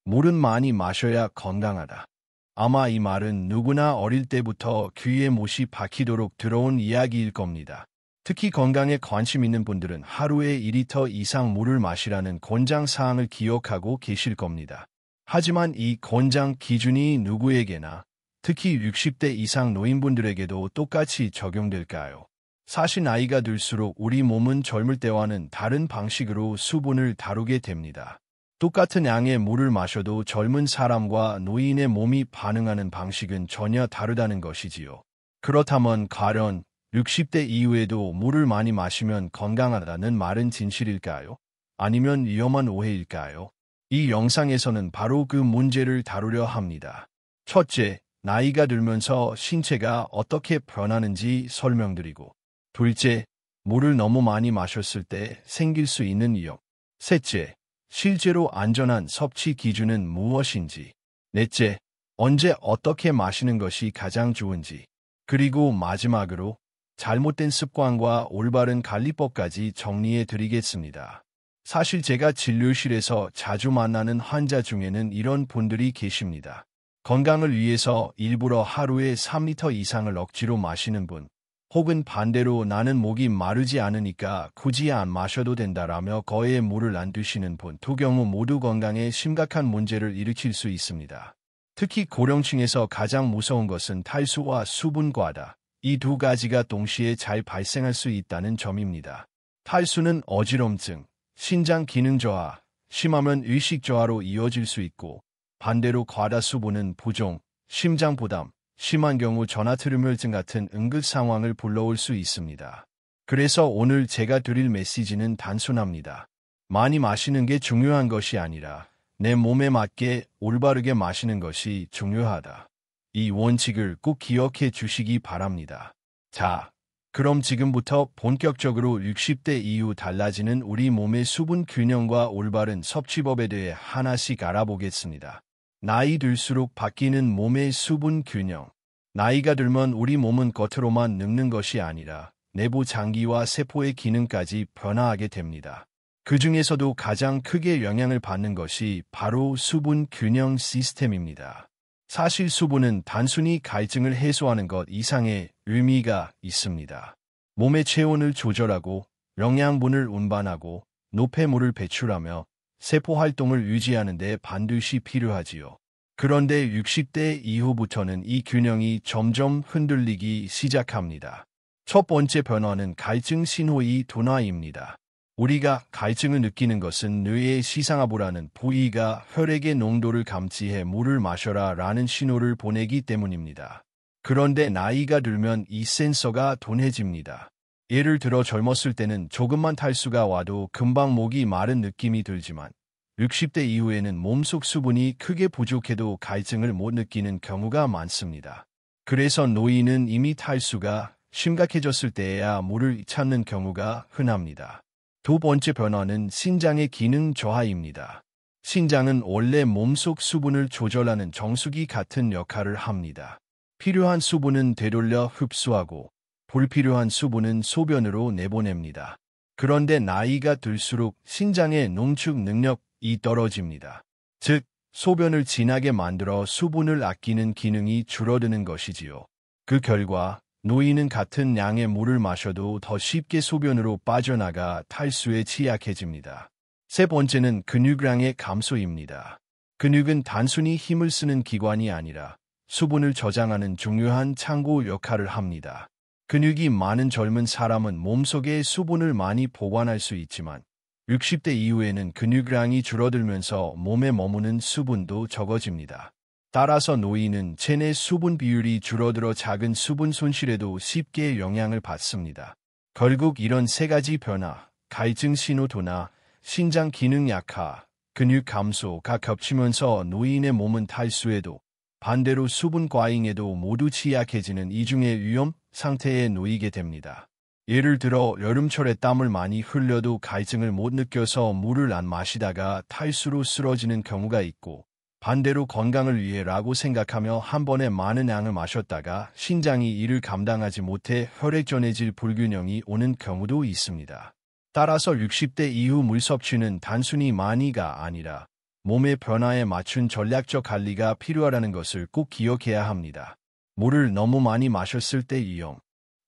물은 많이 마셔야 건강하다. 아마 이 말은 누구나 어릴 때부터 귀에 못이 박히도록 들어온 이야기일 겁니다. 특히 건강에 관심 있는 분들은 하루에 2리터 이상 물을 마시라는 권장 사항을 기억하고 계실 겁니다. 하지만 이 권장 기준이 누구에게나, 특히 60대 이상 노인분들에게도 똑같이 적용될까요? 사실 나이가 들수록 우리 몸은 젊을 때와는 다른 방식으로 수분을 다루게 됩니다. 똑같은 양의 물을 마셔도 젊은 사람과 노인의 몸이 반응하는 방식은 전혀 다르다는 것이지요. 그렇다면 가령 60대 이후에도 물을 많이 마시면 건강하다는 말은 진실일까요? 아니면 위험한 오해일까요? 이 영상에서는 바로 그 문제를 다루려 합니다. 첫째, 나이가 들면서 신체가 어떻게 변하는지 설명드리고, 둘째, 물을 너무 많이 마셨을 때 생길 수 있는 위험. 셋째, 실제로 안전한 섭취 기준은 무엇인지. 넷째, 언제 어떻게 마시는 것이 가장 좋은지. 그리고 마지막으로 잘못된 습관과 올바른 관리법까지 정리해 드리겠습니다. 사실 제가 진료실에서 자주 만나는 환자 중에는 이런 분들이 계십니다. 건강을 위해서 일부러 하루에 3리터 이상을 억지로 마시는 분, 혹은 반대로 나는 목이 마르지 않으니까 굳이 안 마셔도 된다라며 거의 물을 안 드시는 분, 두 경우 모두 건강에 심각한 문제를 일으킬 수 있습니다. 특히 고령층에서 가장 무서운 것은 탈수와 수분 과다. 이 두 가지가 동시에 잘 발생할 수 있다는 점입니다. 탈수는 어지럼증, 신장 기능 저하, 심하면 의식 저하로 이어질 수 있고, 반대로 과다 수분은 부종, 심장 부담, 심한 경우 전하트류혈증 같은 응급 상황을 불러올 수 있습니다. 그래서 오늘 제가 드릴 메시지는 단순합니다. 많이 마시는 게 중요한 것이 아니라 내 몸에 맞게 올바르게 마시는 것이 중요하다. 이 원칙을 꼭 기억해 주시기 바랍니다. 자, 그럼 지금부터 본격적으로 60대 이후 달라지는 우리 몸의 수분 균형과 올바른 섭취법에 대해 하나씩 알아보겠습니다. 나이 들수록 바뀌는 몸의 수분 균형. 나이가 들면 우리 몸은 겉으로만 늙는 것이 아니라 내부 장기와 세포의 기능까지 변화하게 됩니다. 그 중에서도 가장 크게 영향을 받는 것이 바로 수분 균형 시스템입니다. 사실 수분은 단순히 갈증을 해소하는 것 이상의 의미가 있습니다. 몸의 체온을 조절하고 영양분을 운반하고 노폐물을 배출하며 세포 활동을 유지하는 데 반드시 필요하지요. 그런데 60대 이후부터는 이 균형이 점점 흔들리기 시작합니다. 첫 번째 변화는 갈증 신호의 둔화입니다. 우리가 갈증을 느끼는 것은 뇌의 시상하부라는 부위가 혈액의 농도를 감지해 물을 마셔라 라는 신호를 보내기 때문입니다. 그런데 나이가 들면 이 센서가 둔해집니다. 예를 들어 젊었을 때는 조금만 탈수가 와도 금방 목이 마른 느낌이 들지만 60대 이후에는 몸속 수분이 크게 부족해도 갈증을 못 느끼는 경우가 많습니다. 그래서 노인은 이미 탈수가 심각해졌을 때에야 물을 찾는 경우가 흔합니다. 두 번째 변화는 신장의 기능 저하입니다. 신장은 원래 몸속 수분을 조절하는 정수기 같은 역할을 합니다. 필요한 수분은 되돌려 흡수하고 불필요한 수분은 소변으로 내보냅니다. 그런데 나이가 들수록 신장의 농축 능력이 떨어집니다. 즉, 소변을 진하게 만들어 수분을 아끼는 기능이 줄어드는 것이지요. 그 결과 노인은 같은 양의 물을 마셔도 더 쉽게 소변으로 빠져나가 탈수에 취약해집니다. 세 번째는 근육량의 감소입니다. 근육은 단순히 힘을 쓰는 기관이 아니라 수분을 저장하는 중요한 창고 역할을 합니다. 근육이 많은 젊은 사람은 몸속에 수분을 많이 보관할 수 있지만 60대 이후에는 근육량이 줄어들면서 몸에 머무는 수분도 적어집니다. 따라서 노인은 체내 수분 비율이 줄어들어 작은 수분 손실에도 쉽게 영향을 받습니다. 결국 이런 세 가지 변화, 갈증 신호 둔화, 신장 기능 약화, 근육 감소가 겹치면서 노인의 몸은 탈수에도 반대로 수분 과잉에도 모두 취약해지는 이중의 위험 상태에 놓이게 됩니다. 예를 들어 여름철에 땀을 많이 흘려도 갈증을 못 느껴서 물을 안 마시다가 탈수로 쓰러지는 경우가 있고, 반대로 건강을 위해라고 생각하며 한 번에 많은 양을 마셨다가 신장이 이를 감당하지 못해 혈액전해질 불균형이 오는 경우도 있습니다. 따라서 60대 이후 물 섭취는 단순히 많이가 아니라 몸의 변화에 맞춘 전략적 관리가 필요하다는 것을 꼭 기억해야 합니다. 물을 너무 많이 마셨을 때 위험.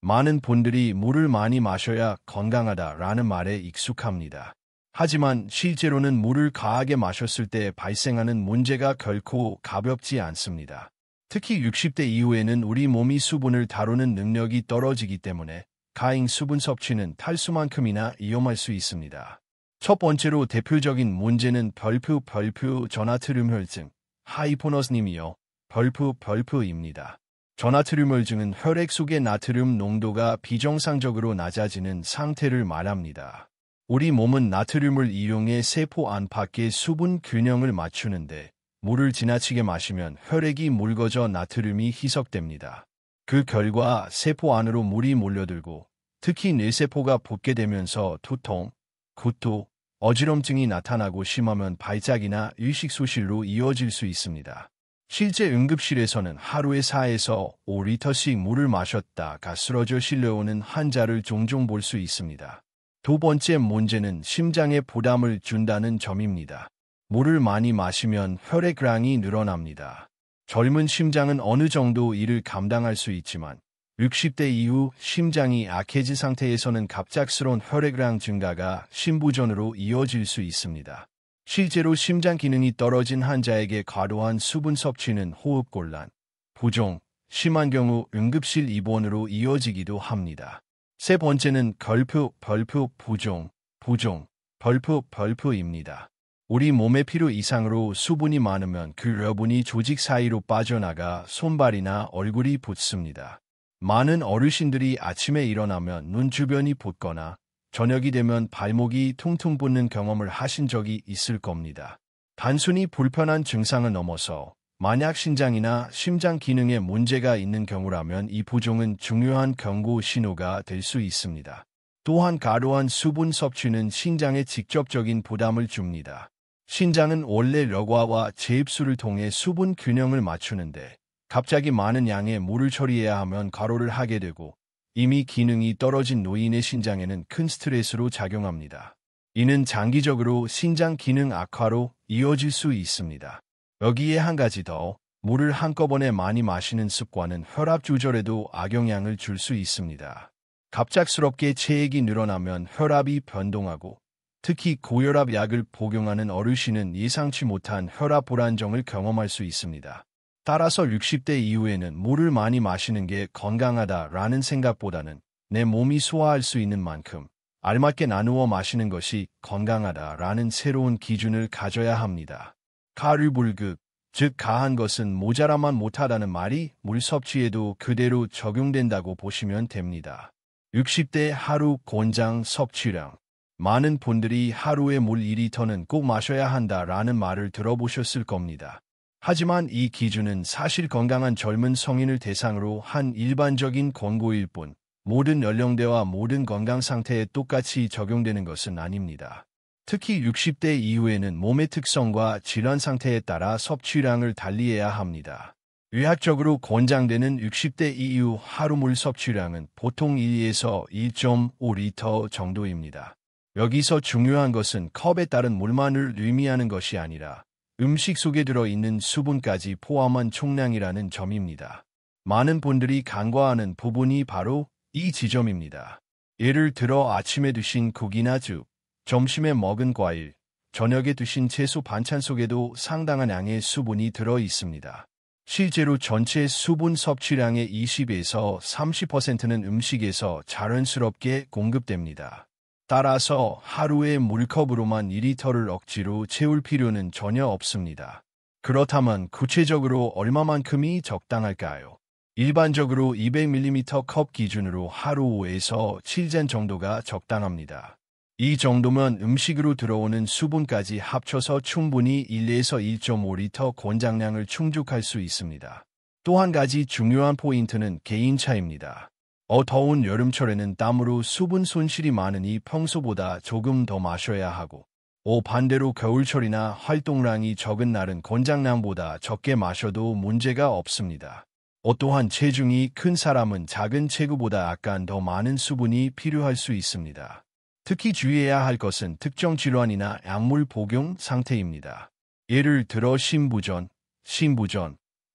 많은 분들이 물을 많이 마셔야 건강하다라는 말에 익숙합니다. 하지만 실제로는 물을 과하게 마셨을 때 발생하는 문제가 결코 가볍지 않습니다. 특히 60대 이후에는 우리 몸이 수분을 다루는 능력이 떨어지기 때문에 과잉 수분 섭취는 탈수만큼이나 위험할 수 있습니다. 첫 번째로 대표적인 문제는 별표 전나트륨 혈증, 하이포너스님이요. 별표입니다. 전나트륨 혈증은 혈액 속의 나트륨 농도가 비정상적으로 낮아지는 상태를 말합니다. 우리 몸은 나트륨을 이용해 세포 안팎의 수분 균형을 맞추는데 물을 지나치게 마시면 혈액이 묽어져 나트륨이 희석됩니다. 그 결과 세포 안으로 물이 몰려들고 특히 뇌세포가 붓게 되면서 두통, 구토, 어지럼증이 나타나고 심하면 발작이나 의식소실로 이어질 수 있습니다. 실제 응급실에서는 하루에 4에서 5리터씩 물을 마셨다가 쓰러져 실려오는 환자를 종종 볼 수 있습니다. 두 번째 문제는 심장에 부담을 준다는 점입니다. 물을 많이 마시면 혈액량이 늘어납니다. 젊은 심장은 어느 정도 이를 감당할 수 있지만 60대 이후 심장이 악해진 상태에서는 갑작스러운 혈액량 증가가 심부전으로 이어질 수 있습니다. 실제로 심장 기능이 떨어진 환자에게 과도한 수분 섭취는 호흡곤란, 부종, 심한 경우 응급실 입원으로 이어지기도 합니다. 세 번째는 별표입니다. 우리 몸의 필요 이상으로 수분이 많으면 그 여분이 조직 사이로 빠져나가 손발이나 얼굴이 붓습니다. 많은 어르신들이 아침에 일어나면 눈 주변이 붓거나 저녁이 되면 발목이 퉁퉁 붓는 경험을 하신 적이 있을 겁니다. 단순히 불편한 증상을 넘어서 만약 신장이나 심장 기능에 문제가 있는 경우라면 이 부종은 중요한 경고 신호가 될 수 있습니다. 또한 과도한 수분 섭취는 신장에 직접적인 부담을 줍니다. 신장은 원래 력화와 재입수를 통해 수분 균형을 맞추는데 갑자기 많은 양의 물을 처리해야 하면 과로를 하게 되고 이미 기능이 떨어진 노인의 신장에는 큰 스트레스로 작용합니다. 이는 장기적으로 신장 기능 악화로 이어질 수 있습니다. 여기에 한 가지 더, 물을 한꺼번에 많이 마시는 습관은 혈압 조절에도 악영향을 줄 수 있습니다. 갑작스럽게 체액이 늘어나면 혈압이 변동하고 특히 고혈압 약을 복용하는 어르신은 예상치 못한 혈압 불안정을 경험할 수 있습니다. 따라서 60대 이후에는 물을 많이 마시는 게 건강하다라는 생각보다는 내 몸이 소화할 수 있는 만큼 알맞게 나누어 마시는 것이 건강하다라는 새로운 기준을 가져야 합니다. 가류불급, 즉 가한 것은 모자라만 못하다는 말이 물 섭취에도 그대로 적용된다고 보시면 됩니다. 60대 하루 권장 섭취량. 많은 분들이 하루에 물 2리터는 꼭 마셔야 한다라는 말을 들어보셨을 겁니다. 하지만 이 기준은 사실 건강한 젊은 성인을 대상으로 한 일반적인 권고일 뿐 모든 연령대와 모든 건강 상태에 똑같이 적용되는 것은 아닙니다. 특히 60대 이후에는 몸의 특성과 질환 상태에 따라 섭취량을 달리해야 합니다. 의학적으로 권장되는 60대 이후 하루 물 섭취량은 보통 1에서 1.5리터 정도입니다. 여기서 중요한 것은 컵에 따른 물만을 의미하는 것이 아니라 음식 속에 들어있는 수분까지 포함한 총량이라는 점입니다. 많은 분들이 간과하는 부분이 바로 이 지점입니다. 예를 들어 아침에 드신 국이나 죽, 점심에 먹은 과일, 저녁에 드신 채소 반찬 속에도 상당한 양의 수분이 들어 있습니다. 실제로 전체 수분 섭취량의 20에서 30%는 음식에서 자연스럽게 공급됩니다. 따라서 하루에 물컵으로만 2리터를 억지로 채울 필요는 전혀 없습니다. 그렇다면 구체적으로 얼마만큼이 적당할까요? 일반적으로 200ml 컵 기준으로 하루 5에서 7잔 정도가 적당합니다. 이 정도면 음식으로 들어오는 수분까지 합쳐서 충분히 1에서 1.5리터 권장량을 충족할 수 있습니다. 또 한 가지 중요한 포인트는 개인차입니다. 더운 여름철에는 땀으로 수분 손실이 많으니 평소보다 조금 더 마셔야 하고 반대로 겨울철이나 활동량이 적은 날은 권장량보다 적게 마셔도 문제가 없습니다. 또한 체중이 큰 사람은 작은 체구보다 약간 더 많은 수분이 필요할 수 있습니다. 특히 주의해야 할 것은 특정 질환이나 약물 복용 상태입니다. 예를 들어 신부전,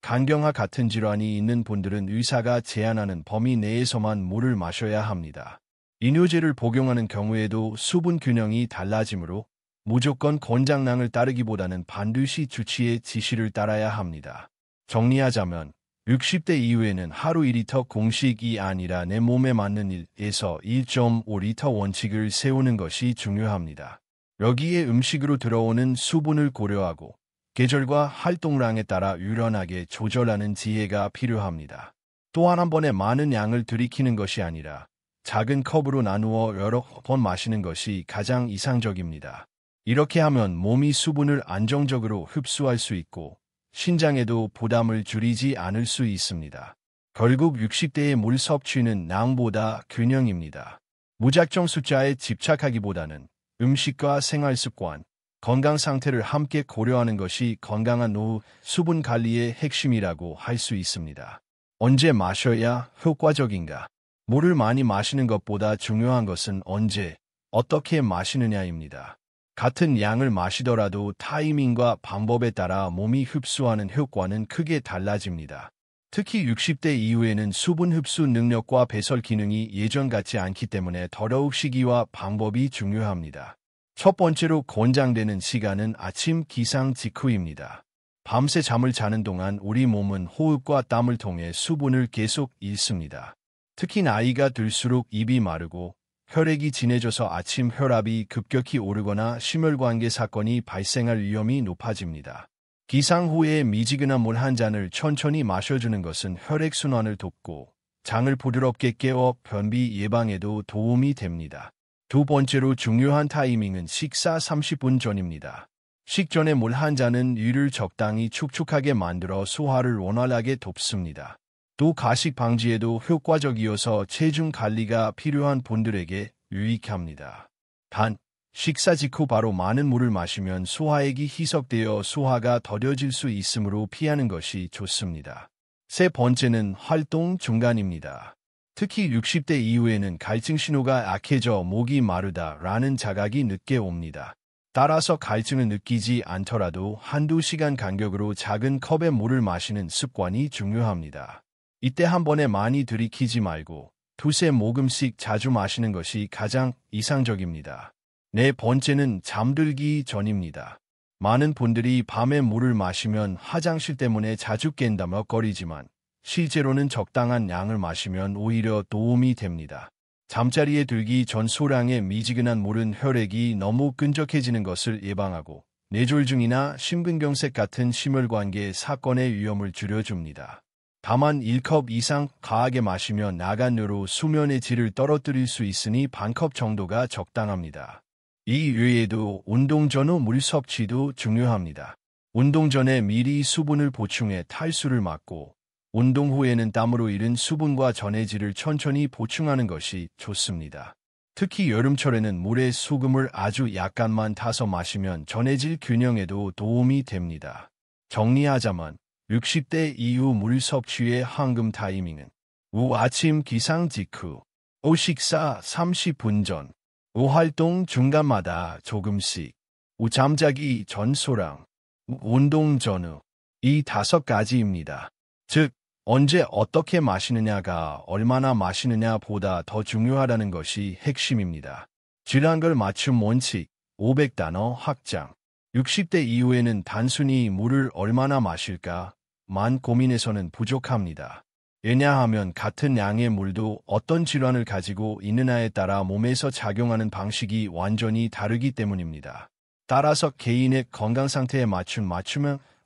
간경화 같은 질환이 있는 분들은 의사가 제한하는 범위 내에서만 물을 마셔야 합니다. 이뇨제를 복용하는 경우에도 수분 균형이 달라지므로 무조건 권장량을 따르기보다는 반드시 주치의 지시를 따라야 합니다. 정리하자면 60대 이후에는 하루 2리터 공식이 아니라 내 몸에 맞는 1에서 1.5리터 원칙을 세우는 것이 중요합니다. 여기에 음식으로 들어오는 수분을 고려하고 계절과 활동량에 따라 유연하게 조절하는 지혜가 필요합니다. 또한 한 번에 많은 양을 들이키는 것이 아니라 작은 컵으로 나누어 여러 번 마시는 것이 가장 이상적입니다. 이렇게 하면 몸이 수분을 안정적으로 흡수할 수 있고 신장에도 부담을 줄이지 않을 수 있습니다. 결국 60대의 물 섭취는 양보다 균형입니다. 무작정 숫자에 집착하기보다는 음식과 생활 습관, 건강 상태를 함께 고려하는 것이 건강한 노후 수분 관리의 핵심이라고 할 수 있습니다. 언제 마셔야 효과적인가? 물을 많이 마시는 것보다 중요한 것은 언제, 어떻게 마시느냐입니다. 같은 양을 마시더라도 타이밍과 방법에 따라 몸이 흡수하는 효과는 크게 달라집니다. 특히 60대 이후에는 수분 흡수 능력과 배설 기능이 예전 같지 않기 때문에 더더욱 시기와 방법이 중요합니다. 첫 번째로 권장되는 시간은 아침 기상 직후입니다. 밤새 잠을 자는 동안 우리 몸은 호흡과 땀을 통해 수분을 계속 잃습니다. 특히 나이가 들수록 입이 마르고 혈액이 진해져서 아침 혈압이 급격히 오르거나 심혈관계 사건이 발생할 위험이 높아집니다. 기상 후에 미지근한 물 한 잔을 천천히 마셔주는 것은 혈액순환을 돕고 장을 부드럽게 깨워 변비 예방에도 도움이 됩니다. 두 번째로 중요한 타이밍은 식사 30분 전입니다. 식전에 물 한 잔은 위를 적당히 축축하게 만들어 소화를 원활하게 돕습니다. 또 가식 방지에도 효과적이어서 체중 관리가 필요한 분들에게 유익합니다. 단, 식사 직후 바로 많은 물을 마시면 소화액이 희석되어 소화가 더뎌질 수 있으므로 피하는 것이 좋습니다. 세 번째는 활동 중단입니다. 특히 60대 이후에는 갈증 신호가 약해져 목이 마르다라는 자각이 늦게 옵니다. 따라서 갈증을 느끼지 않더라도 한두 시간 간격으로 작은 컵의 물을 마시는 습관이 중요합니다. 이때 한 번에 많이 들이키지 말고 두세 모금씩 자주 마시는 것이 가장 이상적입니다. 네 번째는 잠들기 전입니다. 많은 분들이 밤에 물을 마시면 화장실 때문에 자주 깬다며 꺼리지만 실제로는 적당한 양을 마시면 오히려 도움이 됩니다. 잠자리에 들기 전 소량의 미지근한 물은 혈액이 너무 끈적해지는 것을 예방하고 뇌졸중이나 심근경색 같은 심혈관계 사건의 위험을 줄여줍니다. 다만 1컵 이상 과하게 마시면 나간뇌로 수면의 질을 떨어뜨릴 수 있으니 반컵 정도가 적당합니다. 이 외에도 운동 전후 물 섭취도 중요합니다. 운동 전에 미리 수분을 보충해 탈수를 막고 운동 후에는 땀으로 잃은 수분과 전해질을 천천히 보충하는 것이 좋습니다. 특히 여름철에는 물에 소금을 아주 약간만 타서 마시면 전해질 균형에도 도움이 됩니다. 정리하자면 60대 이후 물 섭취의 황금 타이밍은 오후 아침 기상 직후, 오후 식사 30분 전, 오후 활동 중간마다 조금씩, 오후 잠자기 전 소량, 운동 전후 이 5가지입니다. 즉, 언제 어떻게 마시느냐가 얼마나 마시느냐 보다 더 중요하다는 것이 핵심입니다. 질환걸 맞춤 원칙 500단어 확장 60대 이후에는 단순히 물을 얼마나 마실까 만 고민해서는 부족합니다. 왜냐하면 같은 양의 물도 어떤 질환을 가지고 있느냐에 따라 몸에서 작용하는 방식이 완전히 다르기 때문입니다. 따라서 개인의 건강 상태에 맞춤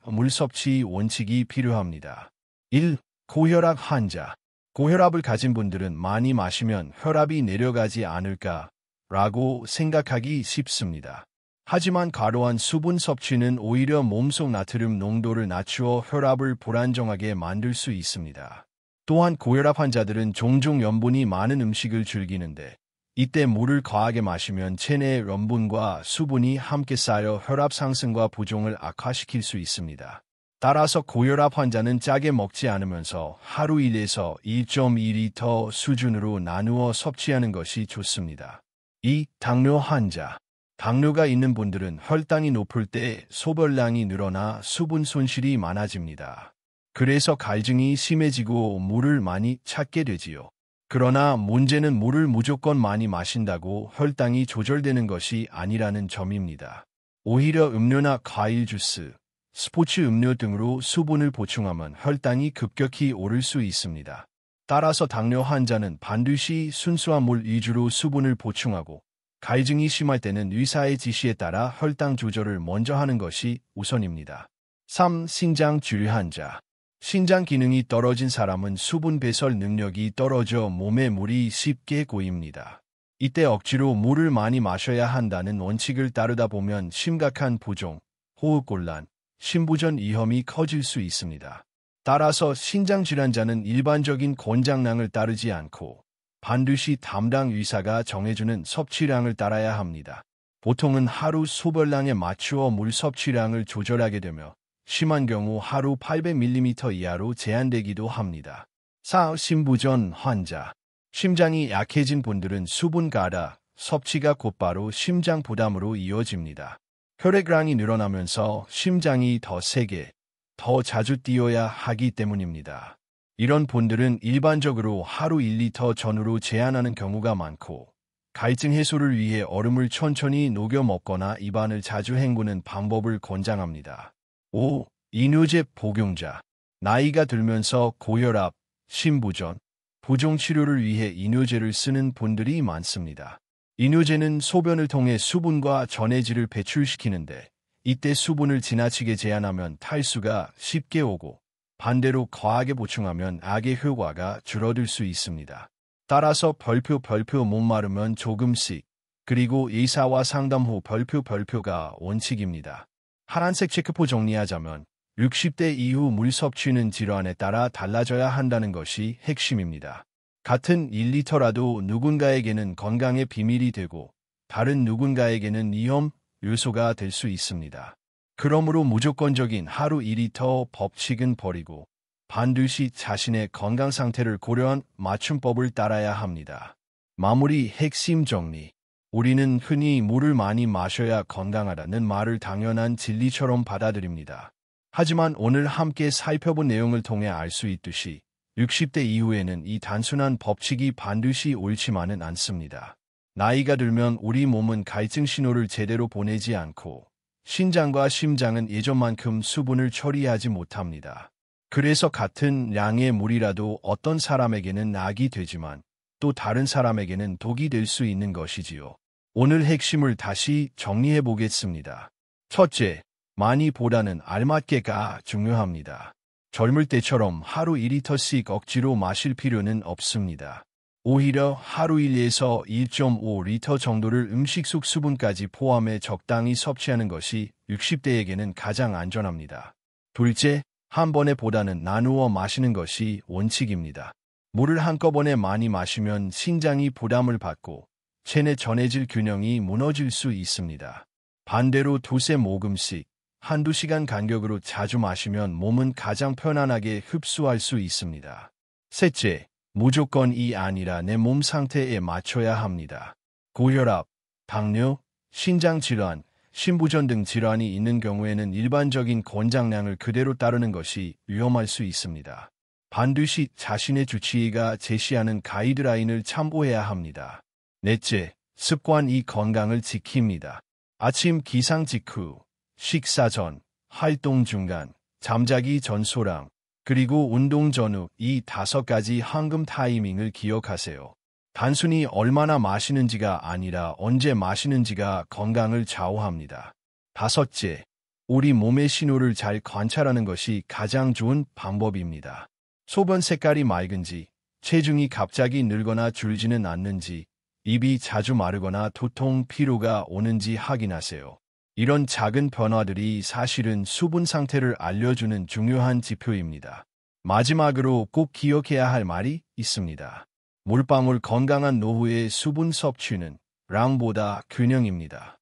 물 섭취 원칙이 필요합니다. 1. 고혈압 환자. 고혈압을 가진 분들은 많이 마시면 혈압이 내려가지 않을까 라고 생각하기 쉽습니다. 하지만 과도한 수분 섭취는 오히려 몸속 나트륨 농도를 낮추어 혈압을 불안정하게 만들 수 있습니다. 또한 고혈압 환자들은 종종 염분이 많은 음식을 즐기는데 이때 물을 과하게 마시면 체내의 염분과 수분이 함께 쌓여 혈압 상승과 부종을 악화시킬 수 있습니다. 따라서 고혈압 환자는 짜게 먹지 않으면서 하루 1에서 1.2리터 수준으로 나누어 섭취하는 것이 좋습니다. 2. 당뇨 환자. 당뇨가 있는 분들은 혈당이 높을 때 소변량이 늘어나 수분 손실이 많아집니다. 그래서 갈증이 심해지고 물을 많이 찾게 되지요. 그러나 문제는 물을 무조건 많이 마신다고 혈당이 조절되는 것이 아니라는 점입니다. 오히려 음료나 과일 주스, 스포츠 음료 등으로 수분을 보충하면 혈당이 급격히 오를 수 있습니다. 따라서 당뇨 환자는 반드시 순수한 물 위주로 수분을 보충하고 갈증이 심할 때는 의사의 지시에 따라 혈당 조절을 먼저 하는 것이 우선입니다. 3. 신장질환 환자. 신장 기능이 떨어진 사람은 수분 배설 능력이 떨어져 몸에 물이 쉽게 고입니다. 이때 억지로 물을 많이 마셔야 한다는 원칙을 따르다 보면 심각한 부종, 호흡곤란, 심부전 위험이 커질 수 있습니다. 따라서 신장질환자는 일반적인 권장량을 따르지 않고 반드시 담당 의사가 정해주는 섭취량을 따라야 합니다. 보통은 하루 소변량에 맞추어 물 섭취량을 조절하게 되며 심한 경우 하루 800ml 이하로 제한되기도 합니다. 4. 심부전 환자. 심장이 약해진 분들은 수분 가다, 섭취가 곧바로 심장 부담으로 이어집니다. 혈액량이 늘어나면서 심장이 더 세게, 더 자주 뛰어야 하기 때문입니다. 이런 분들은 일반적으로 하루 1리터 전후로 제한하는 경우가 많고 갈증 해소를 위해 얼음을 천천히 녹여 먹거나 입안을 자주 헹구는 방법을 권장합니다. 5. 이뇨제 복용자. 나이가 들면서 고혈압, 심부전, 부종 치료를 위해 이뇨제를 쓰는 분들이 많습니다. 이뇨제는 소변을 통해 수분과 전해질을 배출시키는데 이때 수분을 지나치게 제한하면 탈수가 쉽게 오고 반대로 거하게 보충하면 악의 효과가 줄어들 수 있습니다. 따라서 별표 못 마르면 조금씩, 그리고 의사와 상담 후 별표가 원칙입니다. 하란색 체크표 정리하자면 60대 이후 물 섭취는 질환에 따라 달라져야 한다는 것이 핵심입니다. 같은 1리터라도 누군가에게는 건강의 비밀이 되고 다른 누군가에게는 위험 요소가 될 수 있습니다. 그러므로 무조건적인 하루 2리터 법칙은 버리고 반드시 자신의 건강 상태를 고려한 맞춤법을 따라야 합니다. 마무리 핵심 정리. 우리는 흔히 물을 많이 마셔야 건강하다는 말을 당연한 진리처럼 받아들입니다. 하지만 오늘 함께 살펴본 내용을 통해 알 수 있듯이 60대 이후에는 이 단순한 법칙이 반드시 옳지만은 않습니다. 나이가 들면 우리 몸은 갈증 신호를 제대로 보내지 않고 신장과 심장은 예전만큼 수분을 처리하지 못합니다. 그래서 같은 양의 물이라도 어떤 사람에게는 낙이 되지만 또 다른 사람에게는 독이 될 수 있는 것이지요. 오늘 핵심을 다시 정리해 보겠습니다. 첫째, 많이보다는 알맞게가 중요합니다. 젊을 때처럼 하루 2리터씩 억지로 마실 필요는 없습니다. 오히려 하루 1에서 1.5리터 정도를 음식 속 수분까지 포함해 적당히 섭취하는 것이 60대에게는 가장 안전합니다. 둘째, 한 번에 보다는 나누어 마시는 것이 원칙입니다. 물을 한꺼번에 많이 마시면 신장이 부담을 받고 체내 전해질 균형이 무너질 수 있습니다. 반대로 두세 모금씩 한두 시간 간격으로 자주 마시면 몸은 가장 편안하게 흡수할 수 있습니다. 셋째, 무조건이 아니라 내 몸 상태에 맞춰야 합니다. 고혈압, 당뇨, 신장질환, 심부전 등 질환이 있는 경우에는 일반적인 권장량을 그대로 따르는 것이 위험할 수 있습니다. 반드시 자신의 주치의가 제시하는 가이드라인을 참고해야 합니다. 넷째, 습관이 건강을 지킵니다. 아침 기상 직후, 식사 전, 활동 중간, 잠자기 전 소량, 그리고 운동 전후 이 5가지 황금 타이밍을 기억하세요. 단순히 얼마나 마시는지가 아니라 언제 마시는지가 건강을 좌우합니다. 다섯째, 우리 몸의 신호를 잘 관찰하는 것이 가장 좋은 방법입니다. 소변 색깔이 맑은지, 체중이 갑자기 늘거나 줄지는 않는지, 입이 자주 마르거나 두통, 피로가 오는지 확인하세요. 이런 작은 변화들이 사실은 수분 상태를 알려주는 중요한 지표입니다. 마지막으로 꼭 기억해야 할 말이 있습니다. 물방울 건강한 노후의 수분 섭취는 량보다 균형입니다.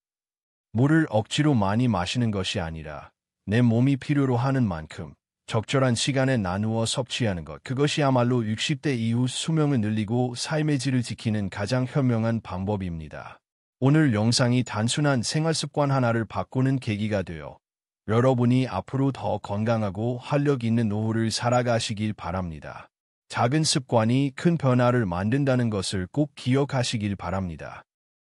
물을 억지로 많이 마시는 것이 아니라 내 몸이 필요로 하는 만큼 적절한 시간에 나누어 섭취하는 것, 그것이야말로 60대 이후 수명을 늘리고 삶의 질을 지키는 가장 현명한 방법입니다. 오늘 영상이 단순한 생활습관 하나를 바꾸는 계기가 되어 여러분이 앞으로 더 건강하고 활력 있는 노후를 살아가시길 바랍니다. 작은 습관이 큰 변화를 만든다는 것을 꼭 기억하시길 바랍니다.